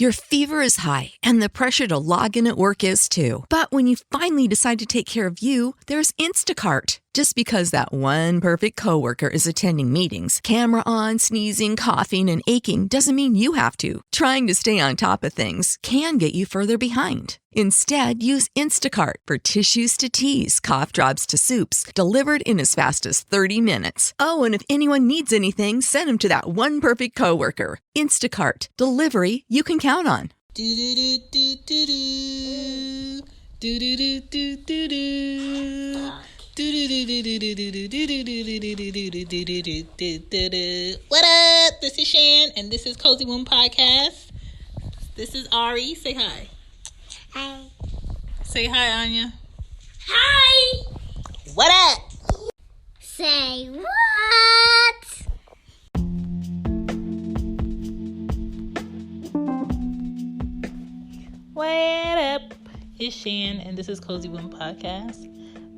Your fever is high, and the pressure to log in at work is too. But when you finally decide to take care of you, there's Instacart. Just because that one perfect coworker is attending meetings, camera on, sneezing, coughing, and aching doesn't mean you have to. Trying to stay on top of things can get you further behind. Instead, use Instacart for tissues to teas, cough drops to soups, delivered in as fast as 30 minutes. Oh, and if anyone needs anything, send them to that one perfect coworker. Instacart. Delivery you can count on. What up? This is Shan, and this is Cozy Womb Podcast. This is Ari. Say hi. Hi. Say hi, Anya. Hi. What up? Say what? What up? It's Shan, and this is Cozy Womb Podcast.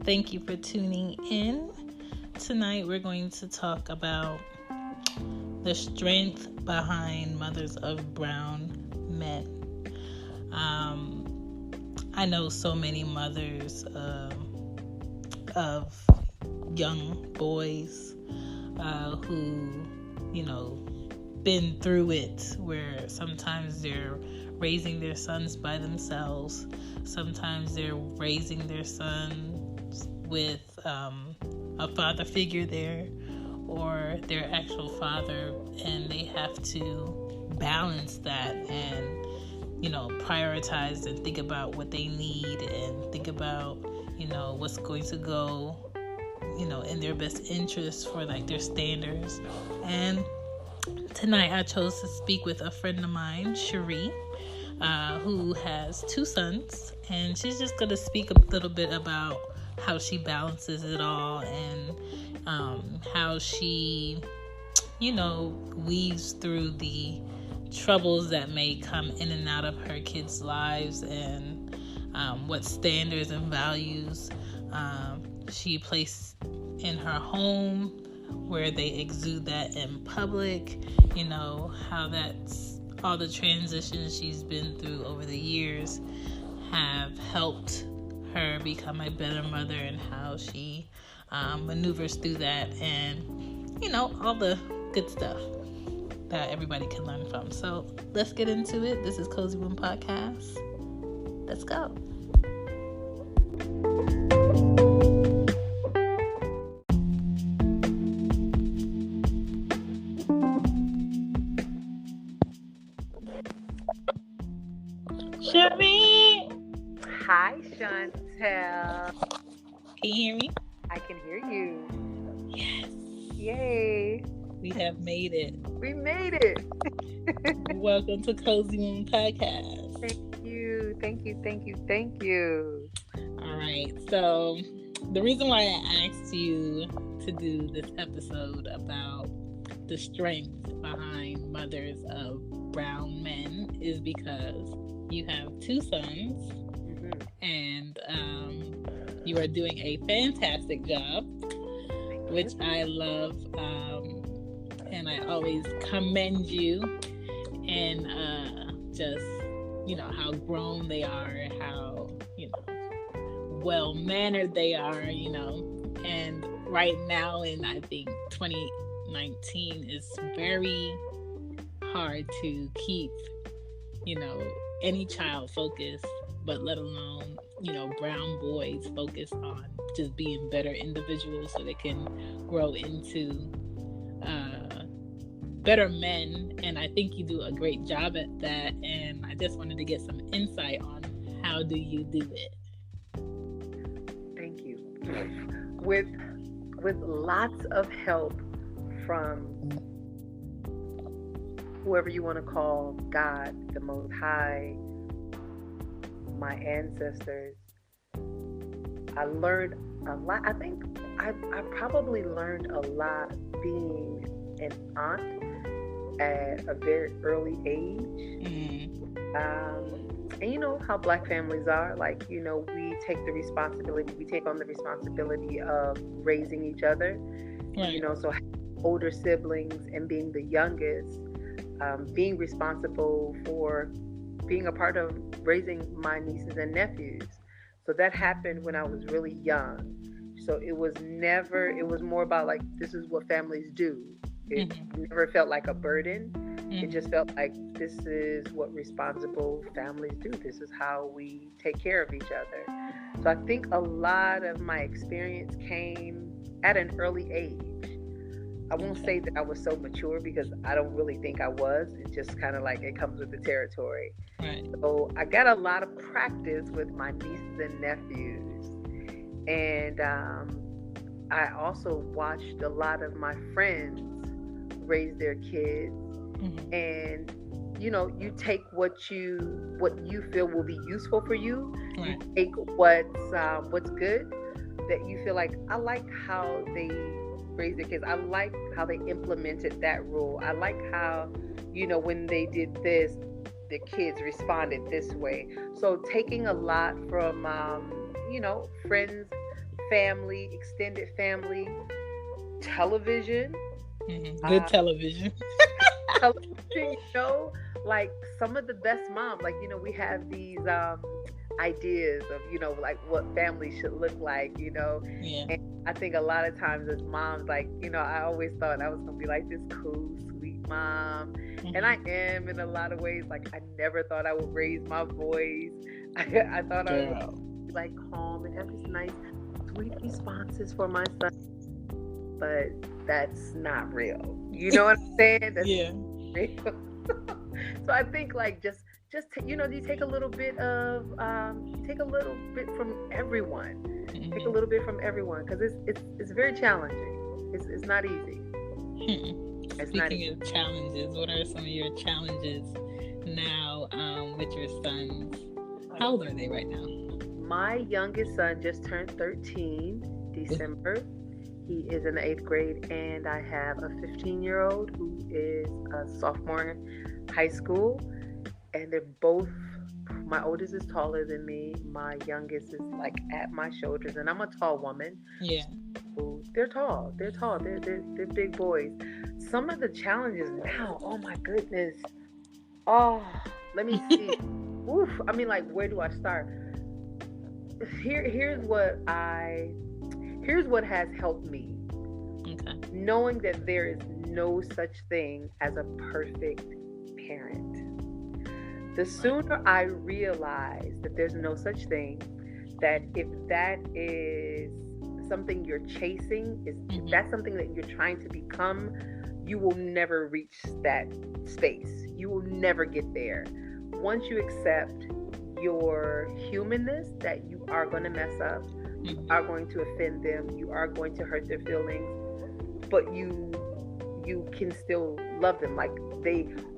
Thank you for tuning in. Tonight, we're going to talk about the strength behind mothers of brown men. I know so many mothers of young boys who, been through it, where sometimes they're raising their sons by themselves. Sometimes they're raising their sons with a father figure there, or their actual father, and they have to balance that and prioritize and think about what they need and think about what's going to go in their best interest for their standards. And tonight I chose to speak with a friend of mine, Sheree, who has 2 sons, and she's just going to speak a little bit about how she balances it all and how she weaves through the troubles that may come in and out of her kids' lives, and what standards and values she placed in her home, where they exude that in public, how that's all the transitions she's been through over the years have helped her become a better mother, and how she maneuvers through that, and all the good stuff that everybody can learn from. So let's get into it. This is Cozy Womb Podcast. Let's go. Sheree! Hi, Chantel. Can you hear me? I can hear you. Yes. Yay. We have made it. We made it. Welcome to Cozy Womb Podcast. Thank you. Thank you. Thank you. Thank you. All right. So the reason why I asked you to do this episode about the strength behind mothers of brown men is because you have 2 sons, and you are doing a fantastic job, which I love, and I always commend you, and just how grown they are, how well-mannered they are, and right now in, I think, 2019 is very hard to keep any child focused, but let alone brown boys focused on just being better individuals so they can grow into better men. And I think you do a great job at that, and I just wanted to get some insight on how do you do it. Thank you. With lots of help from whoever you want to call God, the Most High, my ancestors, I learned a lot. I think I probably learned a lot being an aunt at a very early age. And you know how Black families are, we take on the responsibility of raising each other. Right. So older siblings and being the youngest, being responsible for being a part of raising my nieces and nephews. So that happened when I was really young. So it was more about like, this is what families do. It never felt like a burden. It just felt like, this is what responsible families do. This is how we take care of each other. So I think a lot of my experience came at an early age. I won't say that I was so mature, because I don't really think I was. It's just kind of like, it comes with the territory. Right. So I got a lot of practice with my nieces and nephews. And I also watched a lot of my friends raise their kids. And you take what you feel will be useful for you. Right. You take what's good, that you feel like, I like how they raise their kids. I like how they implemented that rule. I like how, when they did this, the kids responded this way. So taking a lot from, friends, family, extended family, television. Good television. Television, like some of the best moms, like, we have these ideas of, like what family should look like, Yeah. And I think a lot of times as moms, like, I always thought I was gonna be like this cool, sweet mom. And I am in a lot of ways. Like, I never thought I would raise my voice. I thought I would be like calm and have these nice, sweet responses for my son. But that's not real. You know what I'm saying? That's real. So I think like just you take a little bit of from everyone. Take a little bit from everyone, because it's very challenging. It's not easy. Speaking of challenges, what are some of your challenges now with your sons? How old are they right now? My youngest son just turned 13 December. He is in the 8th grade, and I have a 15-year-old who is a sophomore in high school. And they're both, my oldest is taller than me. My youngest is like at my shoulders, and I'm a tall woman. Yeah. So they're tall. They're big boys. Some of the challenges now, oh my goodness. Oh, let me see. Oof. I mean, like, where do I start? Here's what has helped me. Okay. Knowing that there is no such thing as a perfect parent. The sooner I realize that there's no such thing, that if that is something you're chasing, if that's something that you're trying to become, you will never reach that space. You will never get there. Once you accept your humanness, that you are going to mess up, you are going to offend them, you are going to hurt their feelings, but you can still love them. Like,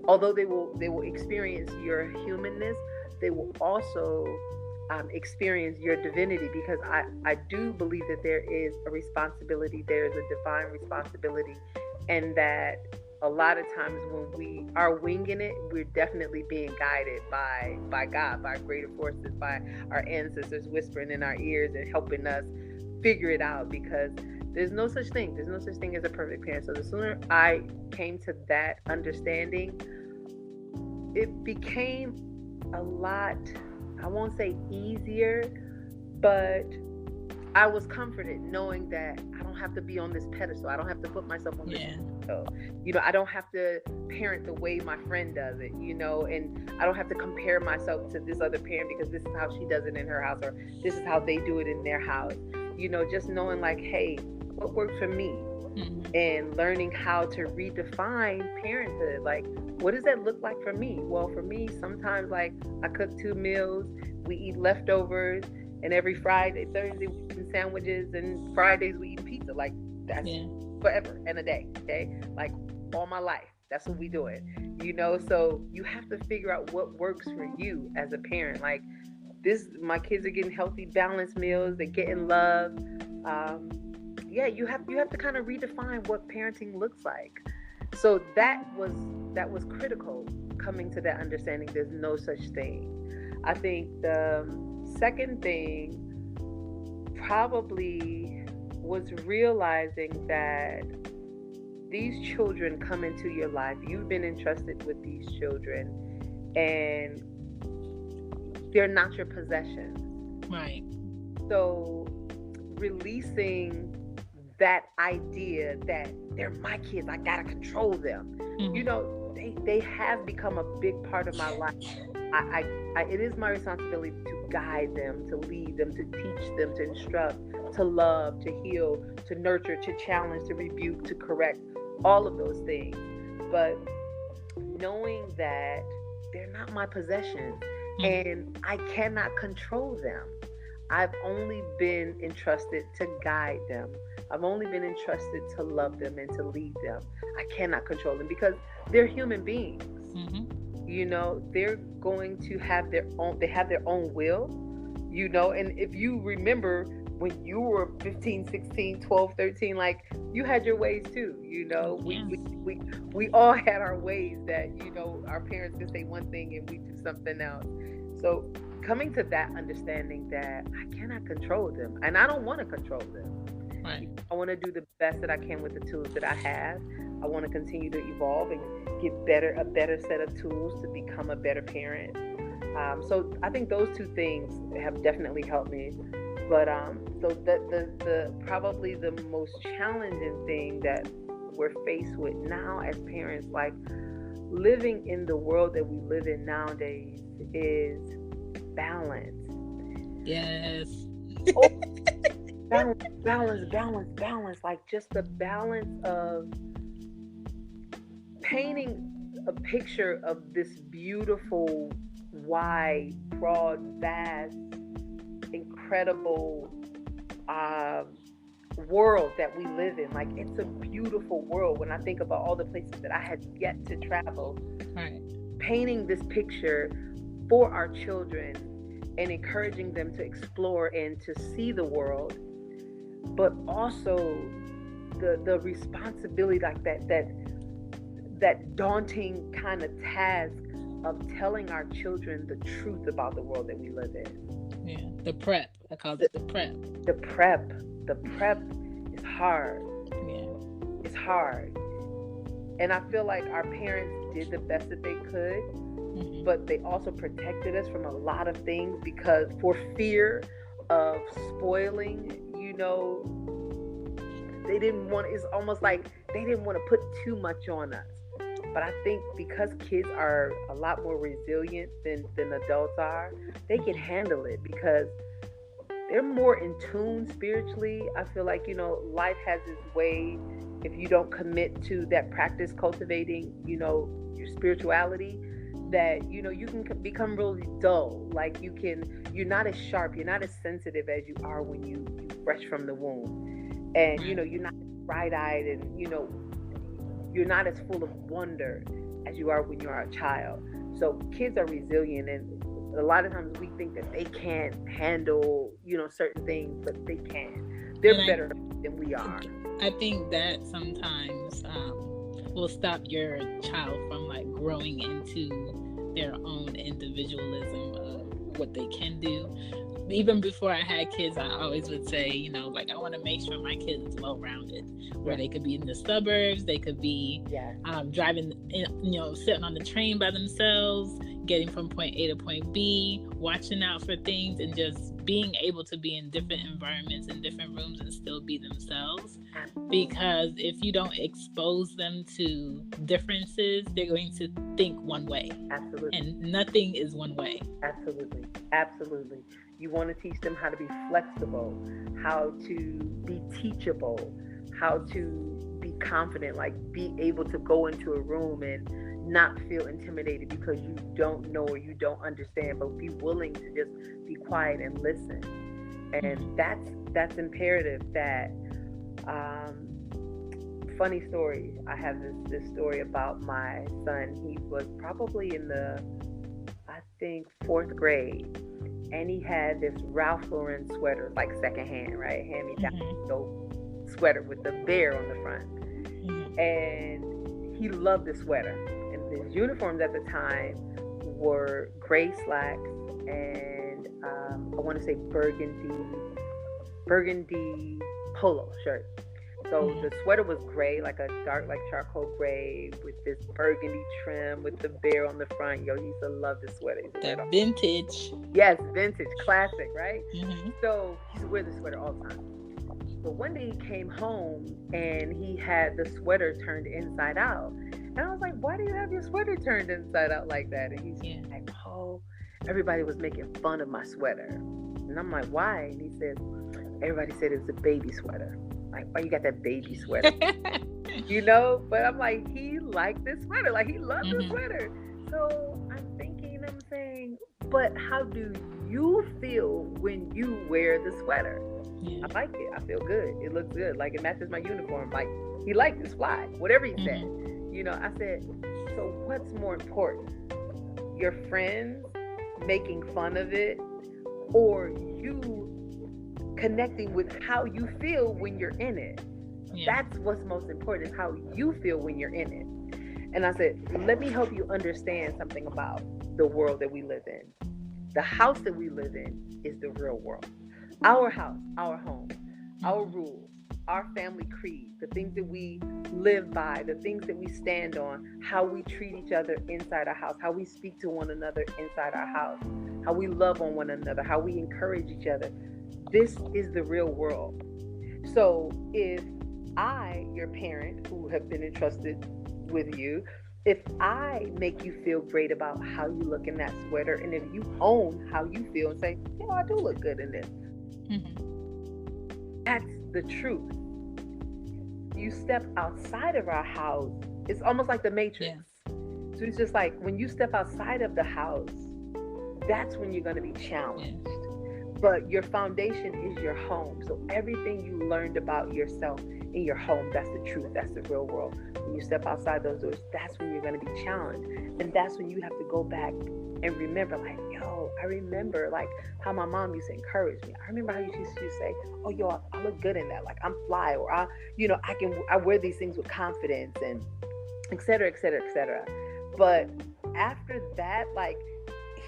although they will experience your humanness, they will also experience your divinity, because I do believe that there is a responsibility, there is a divine responsibility, and that a lot of times when we are winging it, we're definitely being guided by God, by greater forces, by our ancestors whispering in our ears and helping us figure it out, because there's no such thing as a perfect parent. So the sooner I came to that understanding, it became a lot, I won't say easier, but I was comforted knowing that I don't have to be on this pedestal. I don't have to put myself on this pedestal. I don't have to parent the way my friend does it, and I don't have to compare myself to this other parent because this is how she does it in her house, or this is how they do it in their house. Just knowing like, hey, what worked for me? And learning how to redefine parenthood. Like, what does that look like for me? Well, for me, sometimes like I cook 2 meals, we eat leftovers, and every Thursday we eat sandwiches, and Fridays we eat pizza. Like, that's forever and a day, okay? Like, all my life, that's what we doing, So you have to figure out what works for you as a parent. Like, my kids are getting healthy, balanced meals, they're getting love. You have to kind of redefine what parenting looks like. So that was critical, coming to that understanding there's no such thing. I think the second thing probably was realizing that these children come into your life. You've been entrusted with these children, and they're not your possessions. Right. So releasing that idea that they're my kids, I gotta control them. Mm-hmm. You know, they have become a big part of my life. It is my responsibility to guide them, to lead them, to teach them, to instruct, to love, to heal, to nurture, to challenge, to rebuke, to correct, all of those things. But knowing that they're not my possession and I cannot control them. I've only been entrusted to guide them. I've only been entrusted to love them and to lead them. I cannot control them because they're human beings. Mm-hmm. You know, they're going to have their own will, you know, and if you remember when you were 15, 16, 12, 13, like you had your ways too, you know. We all had our ways that, you know, our parents can say one thing and we do something else. So coming to that understanding that I cannot control them and I don't want to control them. Right. I want to do the best that I can with the tools that I have. I want to continue to evolve and get a better set of tools to become a better parent. So I think those two things have definitely helped me. But so the probably the most challenging thing that we're faced with now as parents, like living in the world that we live in nowadays, is balance. Yes. Oh, balance. Like just the balance of painting a picture of this beautiful, wide, broad, vast, incredible world that we live in. Like, it's a beautiful world. When I think about all the places that I had yet to travel, Right. painting this picture for our children and encouraging them to explore and to see the world, but also the responsibility, like that daunting kind of task of telling our children the truth about the world that we live in. Yeah, the prep. I call it the prep. The prep is hard. Yeah. It's hard. And I feel like our parents did the best that they could, Mm-hmm. but they also protected us from a lot of things because for fear of spoiling, you know, they didn't want, it's almost like they didn't want to put too much on us. But I think because kids are a lot more resilient than adults are, they can handle it because they're more in tune spiritually. I feel like, you know, life has its way. If you don't commit to that practice, cultivating, you know, your spirituality, that, you know, you can become really dull. Like you're not as sharp, you're not as sensitive as you are when you fresh from the womb. And, you know, you're not bright-eyed and, you know, you're not as full of wonder as you are when you are a child. So kids are resilient, and a lot of times we think that they can't handle, you know, certain things, but they can. They're better than we are. I think that sometimes will stop your child from like growing into their own individualism of what they can do. Even before I had kids, I always would say, you know, like I want to make sure my kid is well-rounded, where they could be in the suburbs, they could be driving, you know, sitting on the train by themselves, getting from point A to point B, watching out for things, and just being able to be in different environments and different rooms and still be themselves. Because if you don't expose them to differences, they're going to think one way. Absolutely. And nothing is one way. Absolutely. You want to teach them how to be flexible, how to be teachable, how to be confident, like be able to go into a room and not feel intimidated because you don't know or you don't understand, but be willing to just be quiet and listen. And that's imperative. That funny story, I have this story about my son. He was probably in the, I think, 4th grade, and he had this Ralph Lauren sweater, like secondhand, right? Hand-me-down sweater with the bear on the front. And he loved the sweater. And his uniforms at the time were gray slacks and I want to say burgundy polo shirt. So So the sweater was gray, like a dark, like charcoal gray, with this burgundy trim, with the bear on the front. Yo, he used to love this sweater. That vintage. Yes, vintage, classic, right? Mm-hmm. So he used to wear the sweater all the time. But one day he came home and he had the sweater turned inside out. And I was like, why do you have your sweater turned inside out like that? And he's like, oh, everybody was making fun of my sweater. And I'm like, why? And he said, everybody said it was a baby sweater. Like, why you got that baby sweater? You know? But I'm like, he liked this sweater. Like, he loved the sweater. So I'm thinking, I'm saying, but how do you feel when you wear the sweater? I like it. I feel good. It looks good. Like, it matches my uniform. Like, he liked this fly. Whatever he said. You know, I said, so what's more important? Your friends making fun of it, or you connecting with how you feel when you're in it? That's what's most important, is how you feel when you're in it. And I said, let me help you understand something about the world that we live in. The house that we live in is the real world. Our house, our home, our rules, our family creed, the things that we live by, the things that we stand on, how we treat each other inside our house, how we speak to one another inside our house, how we love on one another, how we encourage each other. This is the real world. So if I, your parent, who have been entrusted with you, if I make you feel great about how you look in that sweater, and if you own how you feel and say, you know, I do look good in this, that's the truth. You step outside of our house, it's almost like the Matrix. So it's just like, when you step outside of the house, that's when you're going to be challenged. But your foundation is your home. So everything you learned about yourself in your home, that's the truth. That's the real world. When you step outside those doors, that's when you're going to be challenged. And that's when you have to go back and remember, like, yo, I remember like how my mom used to encourage me. I remember how she used to say, oh, yo, I look good in that. Like, I'm fly, or I wear these things with confidence, and et cetera, et cetera, et cetera. But after that, like,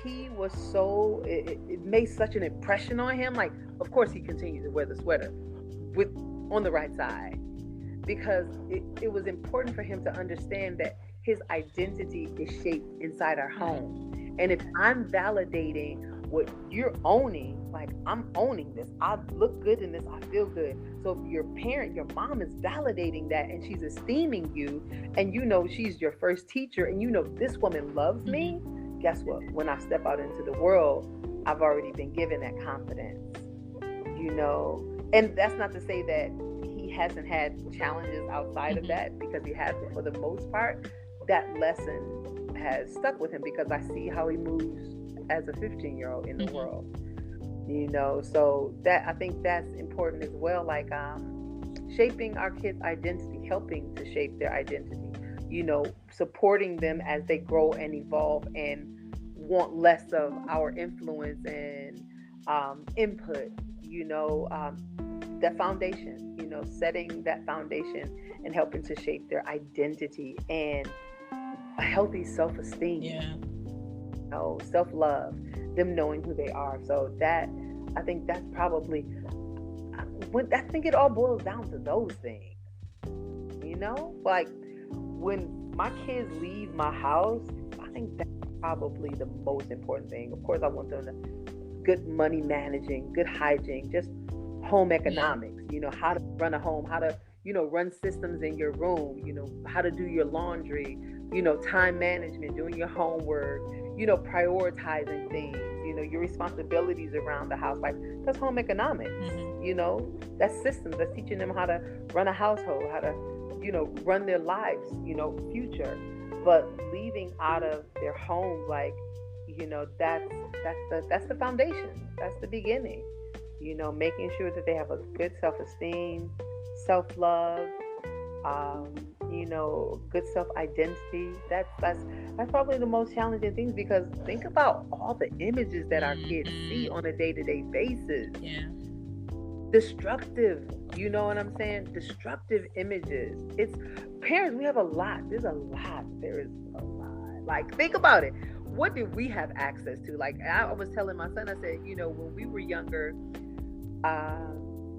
he was so, it made such an impression on him. Like, of course he continued to wear the sweater on the right side, because it was important for him to understand that his identity is shaped inside our home. And if I'm validating what you're owning, like, I'm owning this, I look good in this, I feel good. So if your parent, your mom, is validating that, and she's esteeming you, and you know she's your first teacher, and you know this woman loves me, guess what? When I step out into the world, I've already been given that confidence, you know? And that's not to say that he hasn't had challenges outside of that, because he has, but for the most part, that lesson has stuck with him, because I see how he moves as a 15-year-old in the world, you know? So that, I think that's important as well, like shaping our kids' identity, helping to shape their identity, you know, supporting them as they grow and evolve and want less of our influence and input, you know, that foundation, you know, setting that foundation and helping to shape their identity and a healthy self-esteem, you know, self-love, them knowing who they are. So that, I think that's probably, I think it all boils down to those things, you know, like when my kids leave my house, I think that's probably the most important thing. Of course, I want them to good money managing, good hygiene, just home economics, you know, how to run a home, how to, you know, run systems in your room, you know, how to do your laundry, you know, time management, doing your homework, you know, prioritizing things, you know, your responsibilities around the house. Like, that's home economics, you know, that's systems, that's teaching them how to run a household, how to, you know, run their lives, you know, future. But leaving out of their home, like, you know, that's the foundation, that's the beginning, you know, making sure that they have a good self-esteem, self-love, you know, good self-identity. That's probably the most challenging things, because think about all the images that our kids see on a day-to-day basis. Destructive, you know what I'm saying? Destructive images. It's parents, we have a lot. There is a lot. Like, think about it. What did we have access to? Like, I was telling my son, I said, you know, when we were younger,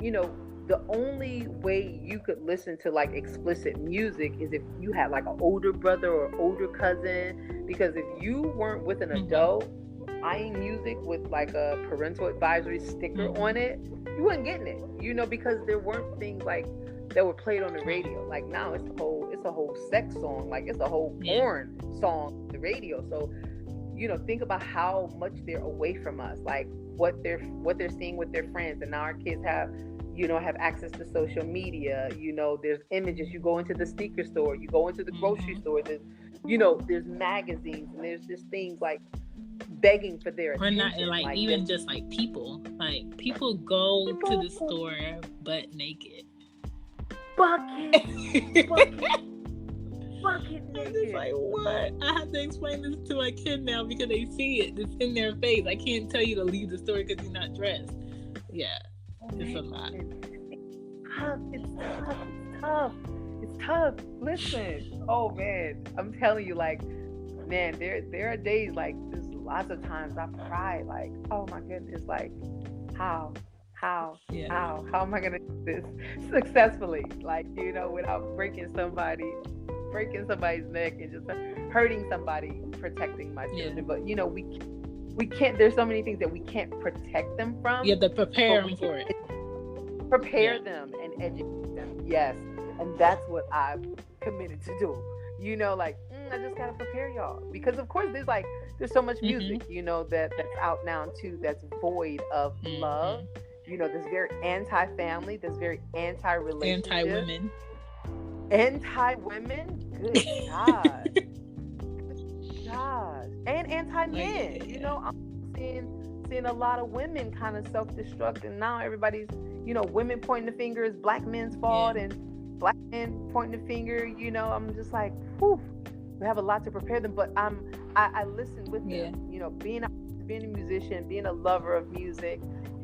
you know, the only way you could listen to like explicit music is if you had like an older brother or older cousin, because if you weren't with an adult buying music with like a parental advisory sticker on it, you weren't getting it, you know, because there weren't things like that were played on the radio. Like now it's a whole sex song, like it's a whole porn song on the radio. So, you know, think about how much they're away from us, like what they're seeing with their friends. And now our kids have access to social media. You know, there's images. You go into the sneaker store, you go into the grocery store, there's magazines, and there's just things like begging for their attention. Or not, like even just like people go to the store butt naked. Bucket naked. I'm just like, what? I have to explain this to my kid now because they see it. It's in their face. I can't tell you to leave the store because you're not dressed. Yeah, it's a lot. It's tough. Listen, oh man, I'm telling you, like, man, there are days, like, there's lots of times I've cried, like, oh my goodness, like, how am I gonna do this successfully, like, you know, without breaking somebody's neck and just hurting somebody, protecting my children. But you know, we can't, there's so many things that we can't protect them from. You have to prepare them for it. Prepare them and educate them. Yes. And that's what I've committed to do. You know, like, I just gotta prepare y'all, because of course there's so much music, you know, that's out now too, that's void of love. You know, that's very anti-family, that's very anti-relationship, anti-women. Good God. And anti-men. You know, I'm seeing a lot of women kind of self-destruct, and now everybody's, you know, women pointing the finger is black men's fault, and black men pointing the finger. You know, I'm just like, whew, we have a lot to prepare them. But I listen with them. You know, being a musician, being a lover of music,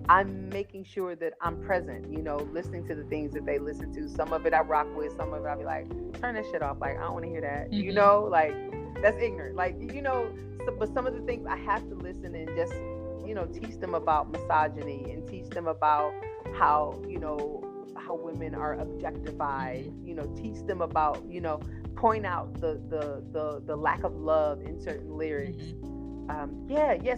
I'm making sure that I'm present, you know, listening to the things that they listen to. Some of it I rock with, some of it I'll be like, turn that shit off. Like, I don't want to hear that. You know, like, that's ignorant. Like, you know, but some of the things I have to listen and just, you know, teach them about misogyny and teach them about how, you know, how women are objectified, you know, teach them about, you know, point out the lack of love in certain lyrics.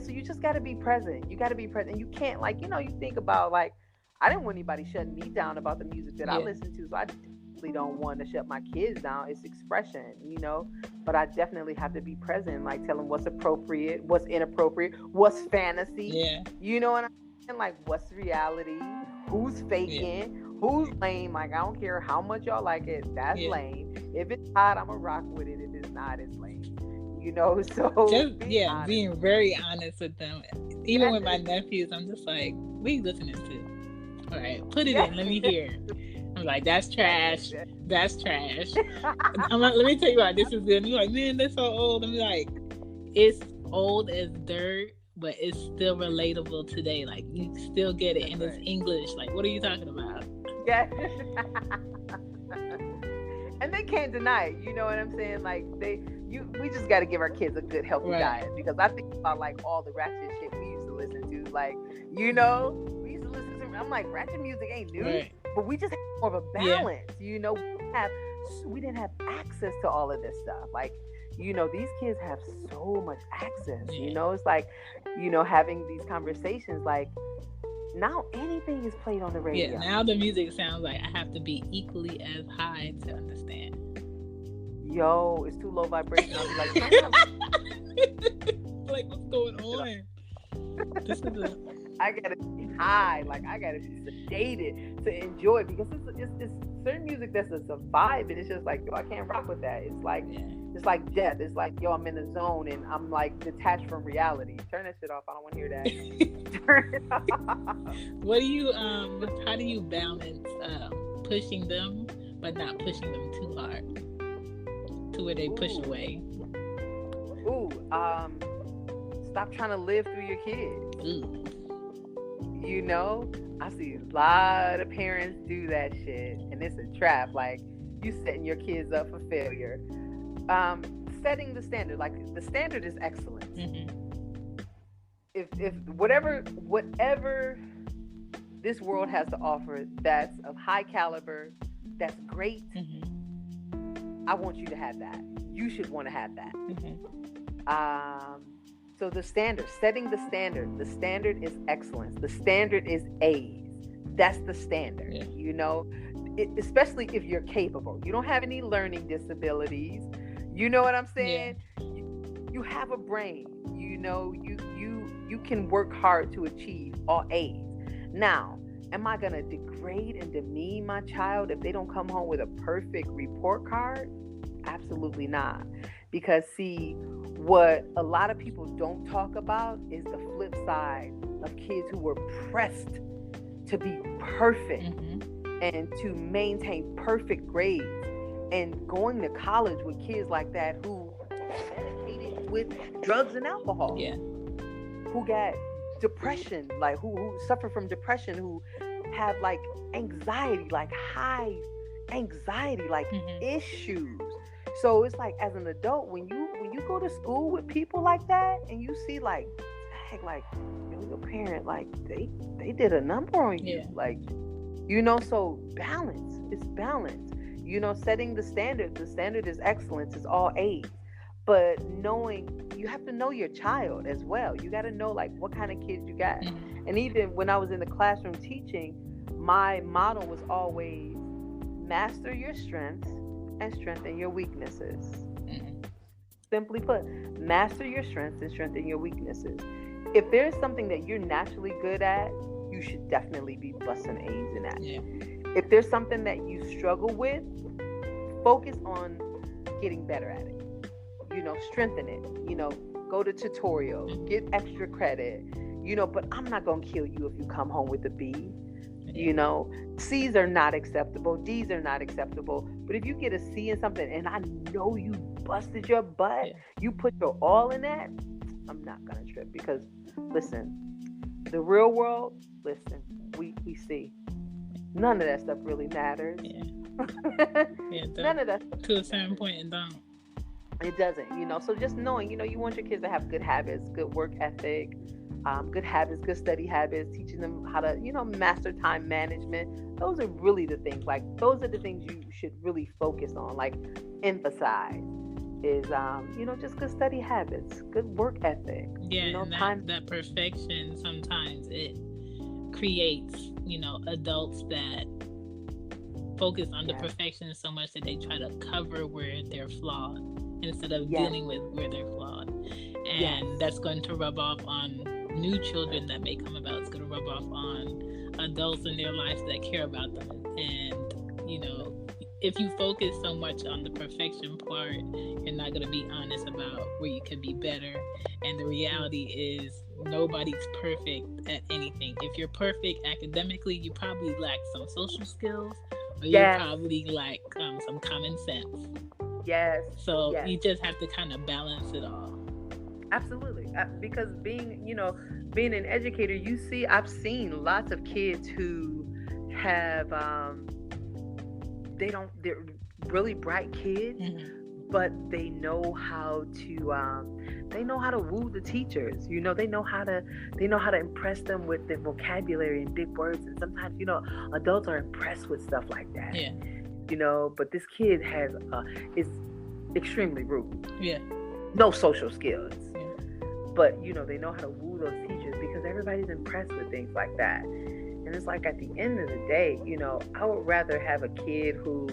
So you just got to be present. You got to be present. You can't, like, you know, you think about, like, I didn't want anybody shutting me down about the music that I listen to, so I definitely don't want to shut my kids down. It's expression, you know, but I definitely have to be present, like, tell them what's appropriate, what's inappropriate, what's fantasy, you know what I'm saying? Like, what's reality, who's faking, who's lame. Like, I don't care how much y'all like it, that's lame. If it's hot, I'm gonna rock with it. If it's not, it's lame. You know, so just being very honest with them. Even with my nephews, I'm just like, what are you listening to? All right, put it in, let me hear. I'm like, that's trash. That's trash. I'm like, let me tell you why this is good. And you're like, man, that's so old. I'm like, it's old as dirt, but it's still relatable today. Like, you still get it, and it's English. Like, what are you talking about? Yeah. And they can't deny it. You know what I'm saying? Like, we just got to give our kids a good, healthy diet, because I think about, like, all the ratchet shit we used to listen to. Like, you know, we used to listen to, I'm like, ratchet music ain't new, but we just had more of a balance. You know, we didn't have access to all of this stuff. Like, you know, these kids have so much access. You know, it's like, you know, having these conversations, like, now anything is played on the radio. Yeah, now the music sounds like I have to be equally as high to understand. Yo, it's too low vibration. I'll be like, like, what's going on? I gotta be high, like, I gotta be sedated to enjoy it, because it's certain music that's a vibe, and it's just like, yo, I can't rock with that. It's like it's like death. It's like, yo, I'm in the zone and I'm like detached from reality. Turn that shit off. I don't want to hear that. Turn it off. What do you how do you balance pushing them but not pushing them too hard to where they push away? Stop trying to live through your kids. You know, I see a lot of parents do that shit, and it's a trap. Like, you setting your kids up for failure. Setting the standard, like, the standard is excellence. If whatever this world has to offer that's of high caliber, that's great, I want you to have that. You should want to have that. So the standard, setting the standard is excellence. The standard is A's. That's the standard, you know, especially if you're capable. You don't have any learning disabilities. You know what I'm saying? Yeah. You have a brain, you know, you can work hard to achieve all A's. Now, am I going to degrade and demean my child if they don't come home with a perfect report card? Absolutely not. Because see, what a lot of people don't talk about is the flip side of kids who were pressed to be perfect and to maintain perfect grades, and going to college with kids like that who medicated with drugs and alcohol, who got depression, like who suffer from depression, who have like anxiety, like high anxiety, like issues. So it's like, as an adult, when you go to school with people like that and you see like, dang, like your parent, like they did a number on you, like, you know. So balance, it's balance, you know. Setting the standard is excellence, it's all A's. But knowing, you have to know your child as well. You got to know like what kind of kids you got. And even when I was in the classroom teaching, my motto was always master your strengths and strengthen your weaknesses. Simply put, master your strengths and strengthen your weaknesses. If there's something that you're naturally good at, you should definitely be busting A's in that. If there's something that you struggle with, focus on getting better at it. You know, strengthen it. You know, go to tutorials, get extra credit. You know, but I'm not gonna kill you if you come home with a B. You know, C's are not acceptable, D's are not acceptable. But if you get a C in something and I know you busted your butt, you put your all in that, I'm not gonna trip. Because listen, the real world, listen, we see none of that stuff really matters. None of that to a certain point, it don't. It doesn't, you know. So just knowing, you know, you want your kids to have good habits, good work ethic, good habits, good study habits, teaching them how to, you know, master time management. Those are really the things, like, those are the things you should really focus on, like, emphasize is, you know, just good study habits, good work ethic. Yeah, you know, and that perfection, sometimes it creates, you know, adults that focus on the perfection so much that they try to cover where they're flawed instead of dealing with where they're flawed. And that's going to rub off on new children that may come about. It's going to rub off on adults in their lives that care about them. And, you know, if you focus so much on the perfection part, you're not going to be honest about where you could be better. And the reality is nobody's perfect at anything. If you're perfect academically, you probably lack some social skills, or you probably lack some common sense. So you just have to kind of balance it all. Absolutely. Because being an educator, I've seen lots of kids who have, they're really bright kids, but they know how to woo the teachers. You know, they know how to impress them with the vocabulary and big words. And sometimes, you know, adults are impressed with stuff like that. You know, but this kid is extremely rude. No social skills. But, you know, they know how to woo those teachers because everybody's impressed with things like that. And it's like, at the end of the day, you know, I would rather have a kid who,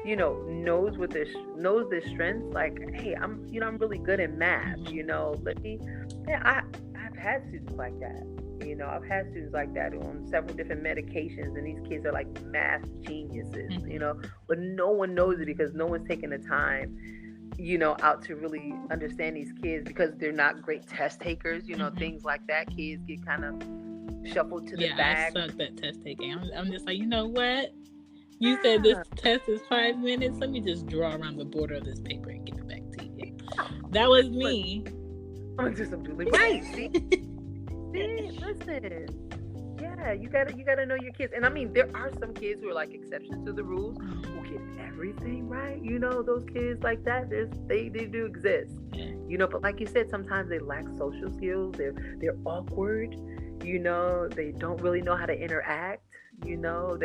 you know, knows their strengths. Like, hey, I'm really good in math. You know, I've had students like that. You know, I've had students like that on several different medications, and these kids are like math geniuses. You know, but no one knows it because no one's taking the time, you know, out to really understand these kids because they're not great test takers. You know, things like that. Kids get kind of shuffled to the back. I suck at test taking. I'm just like, you know what? You said this test is 5 minutes. Let me just draw around the border of this paper and give it back to you. That was me. I'm just absolutely right. See, listen. Yeah, you gotta know your kids. And I mean, there are some kids who are like exceptions to the rules who get everything right. You know, those kids like that. They do exist. You know, but like you said, sometimes they lack social skills. They're awkward. You know, they don't really know how to interact. You know,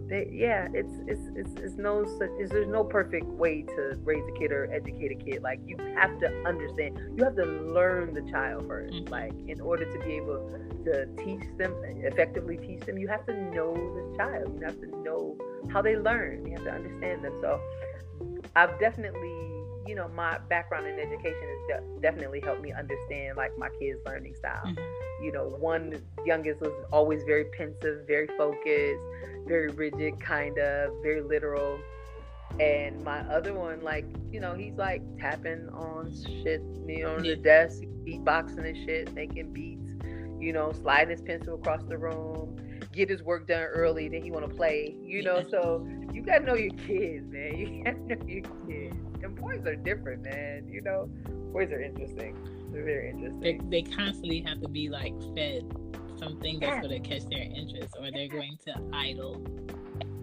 yeah, it's no such, there's no perfect way to raise a kid or educate a kid. Like, you have to understand, you have to learn the child first. Like, in order to be able to effectively teach them, you have to know the child. You have to know how they learn. You have to understand them. So I've definitely, you know, my background in education has definitely helped me understand, like, my kids' learning style. You know, one youngest was always very pensive, very focused, very rigid, kind of, very literal. And my other one, like, you know, he's like tapping on shit, you know, on the desk, beatboxing and shit, making beats, you know, sliding his pencil across the room, get his work done early, then he want to play, you know. So you gotta know your kids, man. You gotta know your kids. And boys are different, man. You know, boys are interesting. They're very interesting. They constantly have to be like fed something that's going to catch their interest, or they're going to idle.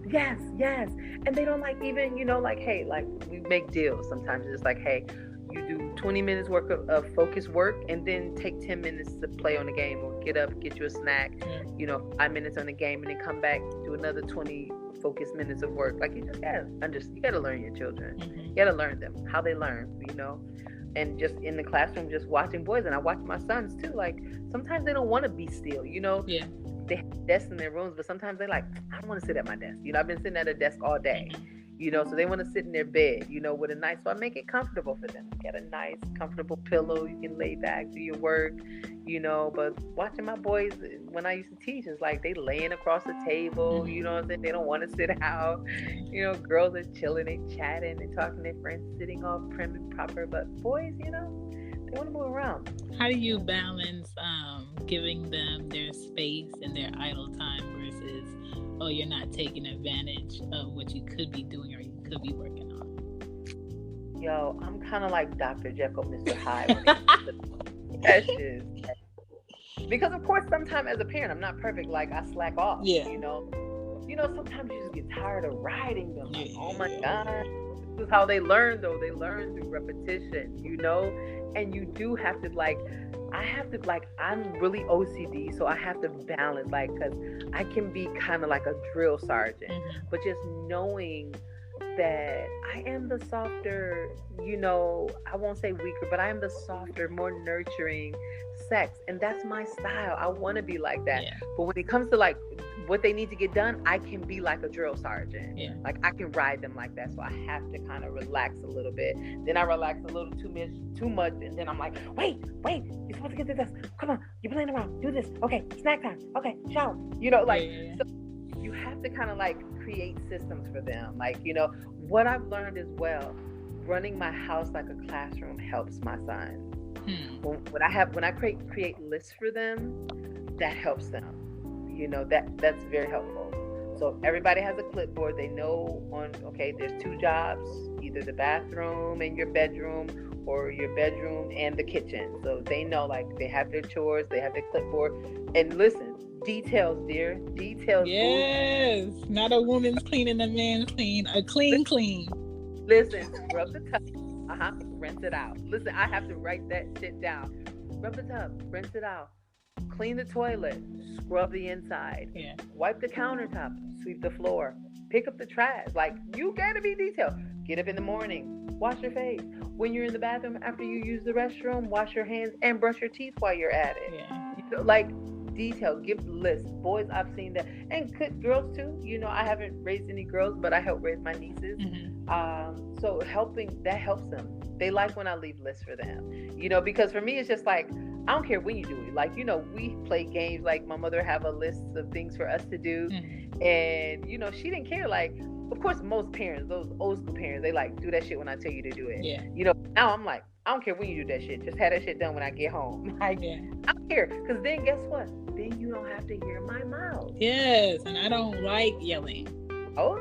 Yes. And they don't like, even, you know, like, hey, like, we make deals sometimes. It's like, hey, you do 20 minutes work of focused work, and then take 10 minutes to play on the game, or get up, get you a snack, you know, 5 minutes on the game, and then come back, do another 20 focused minutes of work. Like, you just gotta understand, you gotta learn your children. You gotta learn them, how they learn, you know. And just in the classroom, just watching boys, and I watch my sons too. Like, sometimes they don't want to be still, you know. They have desks in their rooms, but sometimes they like, I don't want to sit at my desk. You know, I've been sitting at a desk all day. You know, so they want to sit in their bed, you know, with a nice, so I make it comfortable for them. Get a nice, comfortable pillow. You can lay back, do your work, you know. But watching my boys, when I used to teach, it's like they laying across the table, you know what I'm saying? They don't want to sit out. You know, girls are chilling, they chatting, they talking to their friends, sitting all prim and proper. But boys, you know, they want to move around. How do you balance giving them their space and their idle time versus, oh, you're not taking advantage of what you could be doing or you could be working on? Yo, I'm kind of like Dr. Jekyll, Mr. Hyde when it comes to questions. Because, of course, sometimes as a parent, I'm not perfect. Like, I slack off, you know. You know, sometimes you just get tired of riding them. Like, oh, my God. This is how they learn, though. They learn through repetition, you know. And you do have to, like, I'm really OCD, so I have to balance, like, because I can be kind of like a drill sergeant, but just knowing that I am the softer, you know, I won't say weaker, but I am the softer, more nurturing sex, and that's my style. I want to be like that. But when it comes to, like, what they need to get done, I can be like a drill sergeant. Like, I can ride them like that. So I have to kind of relax a little bit. Then I relax a little too much, and then I'm like, wait, you're supposed to get to this. Come on, you're playing around. Do this. Okay, snack time. Okay, shower. You know, like, so you have to kind of like create systems for them. Like, you know, what I've learned as well, running my house like a classroom helps my son. When I create lists for them, that helps them. You know, that's very helpful. So everybody has a clipboard. They know there's 2 jobs, either the bathroom and your bedroom, or your bedroom and the kitchen. So they know, like, they have their chores, they have their clipboard. And listen, details, dear. Details. Yes. Not a woman's cleaning, a man's clean. A clean. Listen, scrub the tub. Rinse it out. Listen, I have to write that shit down. Scrub the tub, rinse it out. Clean the toilet, scrub the inside, wipe the countertop, sweep the floor, pick up the trash. Like, you gotta be detailed. Get up in the morning, wash your face. When you're in the bathroom, after you use the restroom, wash your hands and brush your teeth while you're at it. You know, like, detail, give lists. Boys, I've seen that, and girls too. You know, I haven't raised any girls, but I help raise my nieces. So that helps them. They like when I leave lists for them. You know, because for me, it's just like, I don't care when you do it. Like, you know, we play games. Like, my mother have a list of things for us to do. And, you know, she didn't care. Like, of course, most parents, those old school parents, they like, do that shit when I tell you to do it. You know, now I'm like, I don't care when you do that shit. Just have that shit done when I get home. Like, I don't care. Because then guess what? Then you don't have to hear my mouth. Yes. And I don't like yelling. Oh.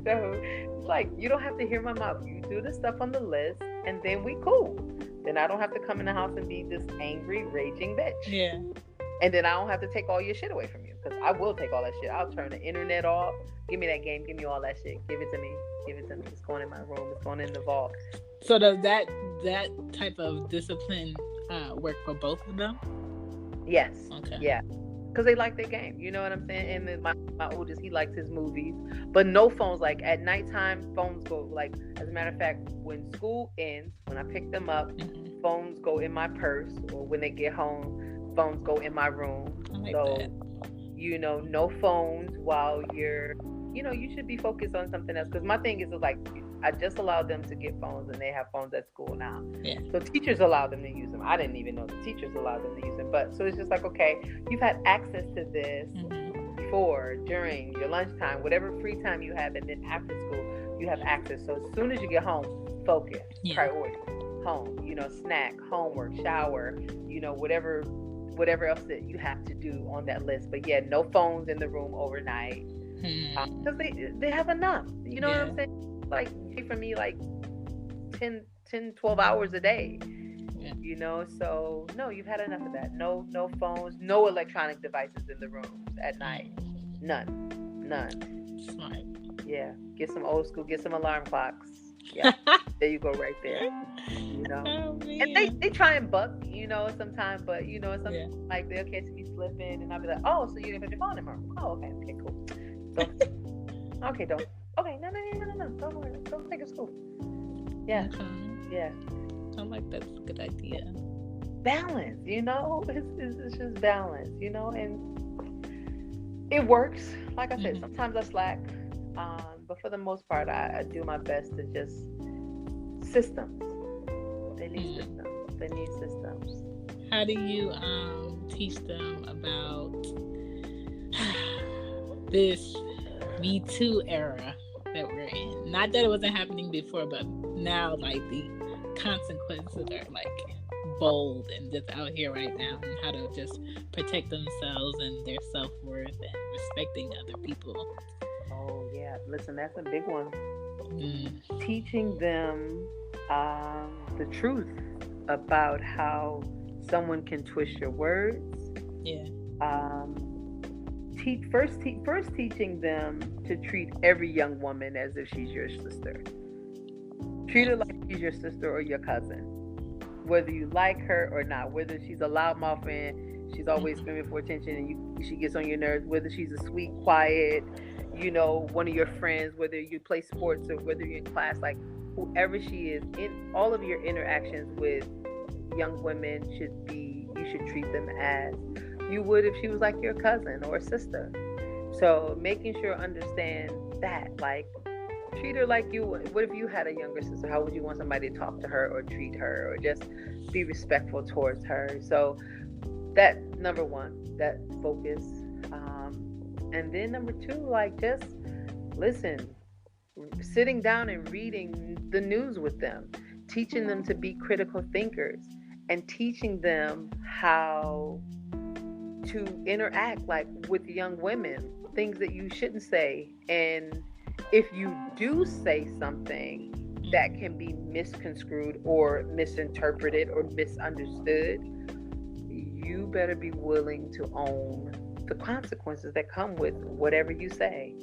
So, it's like, you don't have to hear my mouth. You do the stuff on the list, and then we cool. Then I don't have to come in the house and be this angry, raging bitch. And then I don't have to take all your shit away from you, because I will take all that shit. I'll turn the internet off. Give me that game. Give me all that shit. Give it to me. It's going in my room. It's going in the vault. So does that type of discipline work for both of them? Yes. Okay. Yeah. Because they like their game. You know what I'm saying? And then my oldest, he likes his movies. But no phones. Like at nighttime, phones go, like, as a matter of fact, when school ends, when I pick them up, phones go in my purse. Or when they get home, phones go in my room. I like So, that. you know, no phones while you're, you know, you should be focused on something else. Because my thing is like, I just allowed them to get phones, and they have phones at school now. Yeah. So teachers allow them to use them. I didn't even know the teachers allowed them to use them. But so it's just like, okay, you've had access to this before, during your lunchtime, whatever free time you have, and then after school, you have access. So as soon as you get home, focus, priority, home, you know, snack, homework, shower, you know, whatever else that you have to do on that list. But yeah, no phones in the room overnight. Because they have enough. You know what I'm saying? Like, for me, like 10, 12 hours a day. You know, so no, you've had enough of that. No phones, no electronic devices in the rooms at night. None. Smart. Yeah. Get some old school, get some alarm clocks. Yeah. There you go, right there. You know. Oh, and they try and buck, you know, sometimes, but you know, sometimes like they'll catch me slipping, and I'll be like, oh, so you didn't put your phone in my room. Oh, okay, cool. So, okay, don't. Okay, no. Don't worry. Don't take it to school. Yeah. Yeah. I like that's a good idea. Balance, you know, it's just balance, you know, and it works. Like I said, sometimes I slack, but for the most part, I do my best to just systems. They need systems. They need systems. How do you teach them about this Me Too era that we're in? Not that it wasn't happening before, but now, like, the consequences are like bold and just out here right now, and how to just protect themselves and their self-worth and respecting other people. Oh yeah, listen, that's a big one. Teaching them the truth about how someone can twist your words. First teaching them to treat every young woman as if she's your sister. Treat her like she's your sister or your cousin, whether you like her or not, whether she's a loudmouth and she's always screaming for attention and she gets on your nerves, whether she's a sweet, quiet, you know, one of your friends, whether you play sports or whether you're in class, like whoever she is, in all of your interactions with young women you should treat them as you would if she was like your cousin or sister. So making sure understand that, like, treat her like you would. What if you had a younger sister? How would you want somebody to talk to her or treat her or just be respectful towards her? So that, number one, that focus. And then number two, like, just listen, sitting down and reading the news with them, teaching them to be critical thinkers and teaching them how to interact, like, with young women, things that you shouldn't say. And if you do say something that can be misconstrued or misinterpreted or misunderstood, you better be willing to own the consequences that come with whatever you say.